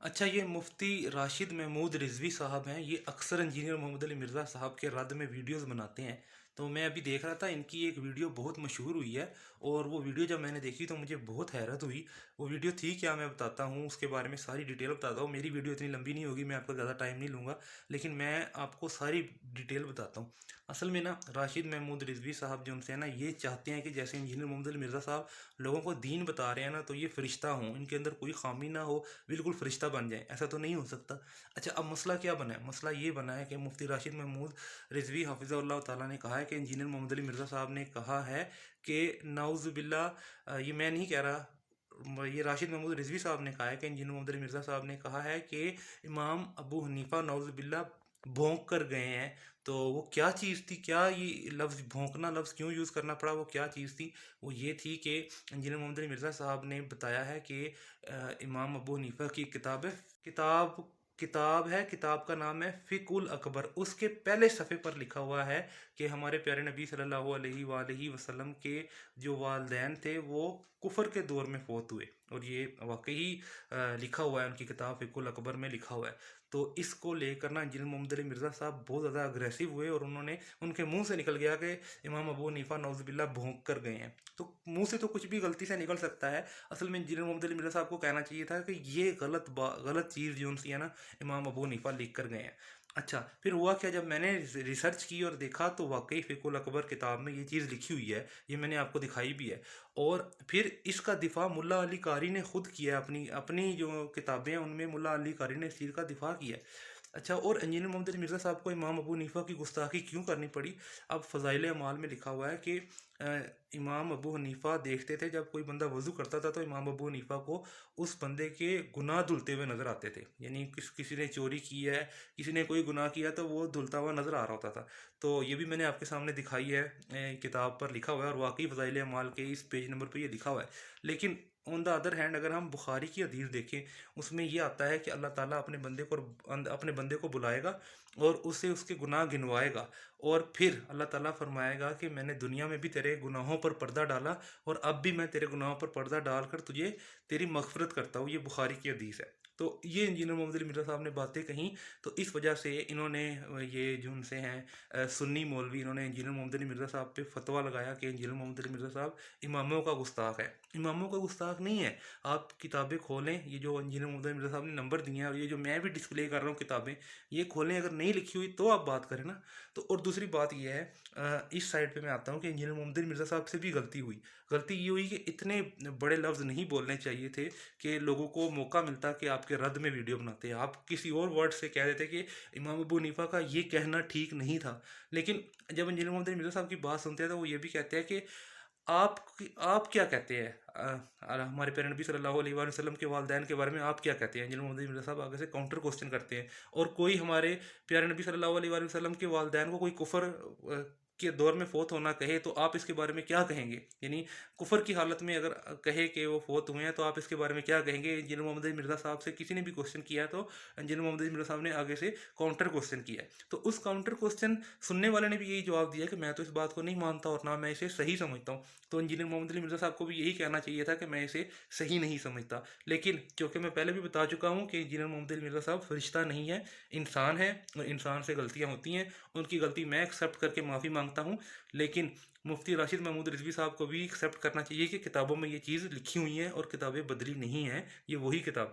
अच्छा, ये मुफ्ती राशिद महमूद रिजवी साहब हैं। ये अक्सर इंजीनियर मोहम्मद अली मिर्ज़ा साहब के रद्द में वीडियोस बनाते हैं। तो मैं अभी देख रहा था, इनकी एक वीडियो बहुत मशहूर हुई है। और वो वीडियो जब मैंने देखी तो मुझे बहुत हैरत हुई। वो वीडियो थी क्या, मैं बताता हूँ उसके बारे में सारी डिटेल बताता हूँ। मेरी वीडियो इतनी लंबी नहीं होगी, मैं आपका ज़्यादा टाइम नहीं लूँगा, लेकिन मैं आपको सारी डिटेल बताता हूँ। असल में ना, राशिद महमूद रिजवी साहब जो उनसे है ना, ये चाहते हैं कि जैसे इंजीनियर मोहम्मद अली मिर्ज़ा साहब लोगों को दीन बता रहे हैं ना, तो ये फ़रिश्ता हों, इनके अंदर कोई खामी ना हो, बिल्कुल फ़रिश्ता बन जाए। ऐसा तो नहीं हो सकता। अच्छा, अब मसला क्या बना है? मसला ये बना है कि मुफ्ती राशिद महमूद रिजवी हफिज़हुल्लाह ताला ने कहा है कि इंजीनियर मोहम्मद अली मिर्ज़ा साहब ने कहा है कि नाउज़ बिल्ला, ये मैं नहीं कह रहा, ये राशिद महमूद रिजवी साहब ने कहा है कि इंजीनियर मोहम्मद अली मिर्ज़ा साहब ने कहा है कि इमाम अबू हनीफ़ा नाउज़ बिल्ला भोंक कर गए हैं। तो वो क्या चीज़ थी, क्या ये लफ्ज़ भोंकना लफ्ज़ क्यों यूज़ करना पड़ा, वो क्या चीज़ थी? वो ये थी कि इंजीनियर मोहम्मद अली मिर्ज़ा साहब ने बताया है कि इमाम अबू हनीफ़ा की किताब है, किताब का नाम है फ़िक़्हुल अकबर। उसके पहले सफ़े पर लिखा हुआ है कि हमारे प्यारे नबी सल्लल्लाहु अलैहि वसल्लम के जो वालिदैन थे वो कुफ़र के दौर में फ़ौत हुए। और ये वाकई लिखा हुआ है, उनकी किताब फ़िक़्हुल अकबर में लिखा हुआ है। तो इसको लेकर ना इंजीनियर मोहम्मद अली मिर्ज़ा साहब बहुत ज़्यादा अग्रेसिव हुए, और उन्होंने, उनके मुंह से निकल गया कि इमाम अबू हनीफ़ा नौज़ुबिल्लाह भोंक कर गए हैं। तो मुंह से तो कुछ भी गलती से निकल सकता है। असल में इंजीनियर मोहम्मद अली मिर्ज़ा साहब को कहना चाहिए था कि ये गलत चीज़ जो उनसी है ना, इमाम अबू हनीफ़ा लिख कर गए हैं। अच्छा, फिर हुआ क्या, जब मैंने रिसर्च की और देखा तो वाकई फ़िक़्हुल अकबर किताब में ये चीज़ लिखी हुई है। ये मैंने आपको दिखाई भी है। और फिर इसका दिफा मुल्ला अली कारी ने खुद किया है। अपनी अपनी जो किताबें हैं उनमें मुल्ला अली कारी ने इस चीज़ का दिफा किया है। अच्छा, और इंजीनियर मोहम्मद अली मिर्ज़ा साहब को इमाम अबू हनीफ़ा की गुस्ताखी क्यों करनी पड़ी? अब फ़ज़ाइल अमाल में लिखा हुआ है कि इमाम अबू हनीफ़ा देखते थे, जब कोई बंदा वज़ू करता था तो इमाम अबू हनीफ़ा को उस बंदे के गुनाह धुलते हुए नज़र आते थे। यानी किसी ने चोरी की है, किसी ने कोई गुनाह किया, तो वो धुलता हुआ नज़र आ रहा होता था। तो ये भी मैंने आपके सामने दिखाई है, किताब पर लिखा हुआ है, और वाकई फ़ज़ाइल अमाल के इस पेज नंबर पे ये लिखा हुआ है। लेकिन ऑन द अदर हैंड अगर हम बुखारी की हदीस देखें, उसमें ये आता है कि अल्लाह ताला अपने बंदे को बुलाएगा और उससे उसके गुनाह गिनवाएगा। और फिर अल्लाह ताला फरमाएगा कि मैंने दुनिया में भी तेरे गुनाहों पर पर्दा डाला, और अब भी मैं तेरे गुनाहों पर पर्दा डालकर तुझे तेरी मग़फ़िरत करता हूँ। ये बुखारी की हदीस है। तो ये इंजीनियर मोहम्मद अली मिर्ज़ा साहब ने बातें कहीं, तो इस वजह से इन्होंने ये जो उनसे हैं सुन्नी मौलवी, इन्होंने इंजीनियर मोहम्मद अली मिर्ज़ा साहब पे फतवा लगाया कि इंजीनियर मोहम्मद अली मिर्ज़ा साहब इमामों का गुस्ताख है। इमामों का गुस्ताख नहीं है। आप किताबें खोलें, ये जो इंजीनियर मोहम्मद अली मिर्ज़ा साहब ने नंबर दिए हैं, और ये जो मैं भी डिस्प्ले कर रहा हूँ किताबें, ये खोलें। अगर नहीं लिखी हुई तो आप बात करें ना। तो और दूसरी बात ये है, इस साइड पे मैं आता हूँ कि इंजीनियर मोहम्मद अली मिर्ज़ा साहब से भी गलती हुई। गलती ये हुई कि इतने बड़े लफ्ज़ नहीं बोलने चाहिए थे कि लोगों को मौका मिलता कि आपके रद्द में वीडियो बनाते हैं। आप किसी और वर्ड से कह देते कि इमाम अबू हनीफ़ा का ये कहना ठीक नहीं था। लेकिन जब इंजीनियर मोहम्मद अली मिर्ज़ा साहब की बात सुनते हैं तो वो ये भी कहते हैं कि आप क्या कहते हैं, हमारे प्यारे नबी सल्लल्लाहु अलैहि वसल्लम के वालिदैन के बारे में आप क्या कहते हैं? इंजीनियर मोहम्मद अली मिर्ज़ा साहब आगे से काउंटर क्वेश्चन करते हैं। और कोई हमारे प्यारे नबी सल्लल्लाहु अलैहि वसल्लम के वालिदैन को कोई कुफ़र के दौर में फ़ौत होना कहे तो आप इसके बारे में क्या कहेंगे? यानी कुफ़र की हालत में अगर कहे कि वो फ़ौत हुए हैं, तो आप इसके बारे में क्या कहेंगे? इंजीनियर मोहम्मद अली मिर्ज़ा साहब से किसी ने भी क्वेश्चन किया, तो इंजीनियर मोहम्मद अली मिर्ज़ा साहब ने आगे से काउंटर क्वेश्चन किया है। तो उस काउंटर क्वेश्चन सुनने वाले ने भी यही जवाब दिया कि मैं तो इस बात को नहीं मानता और ना मैं इसे सही समझता हूँ। तो इंजीनियर मोहम्मद अली मिर्ज़ा साहब को भी यही कहना चाहिए था कि मैं इसे सही नहीं समझता। लेकिन चूँकि मैं पहले भी बता चुका हूँ कि इंजीनियर मोहम्मद अली मिर्ज़ा साहब फ़रिश्ता नहीं है, इंसान है, और इंसान से गलतियाँ होती हैं। उनकी गलती मैं एक्सेप्ट करके माफ़ी माँगता हूँ। लेकिन मुफ्ती राशिद महमूद रिज़वी साहब को भी एक्सेप्ट करना चाहिए कि किताबों में ये चीज़ लिखी हुई है और किताबें बदली नहीं हैं, ये वही किताबें